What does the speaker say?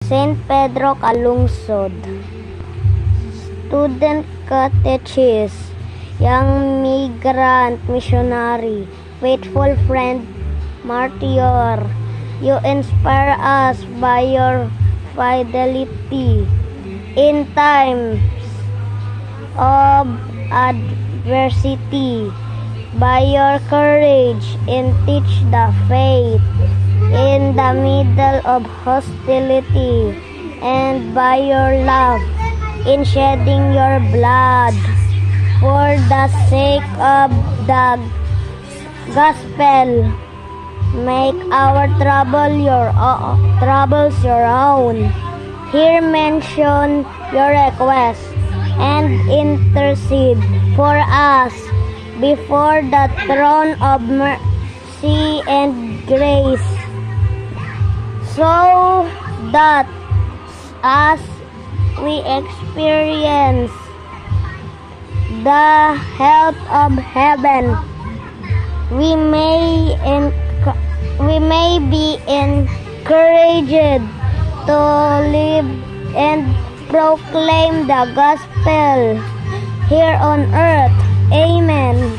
St. Pedro Calungsod, Student Catechist, Young Migrant Missionary, Faithful Friend, Martyr. You inspire us by your fidelity in times of adversity, by your courage in teach the faith in the middle of hostility, and by your love in shedding your blood for the sake of the gospel. Make our troubles your own. Here mention your request and intercede for us before the throne of mercy and grace, so that as we experience the help of heaven, we may be encouraged to live and proclaim the gospel here on earth. Amen.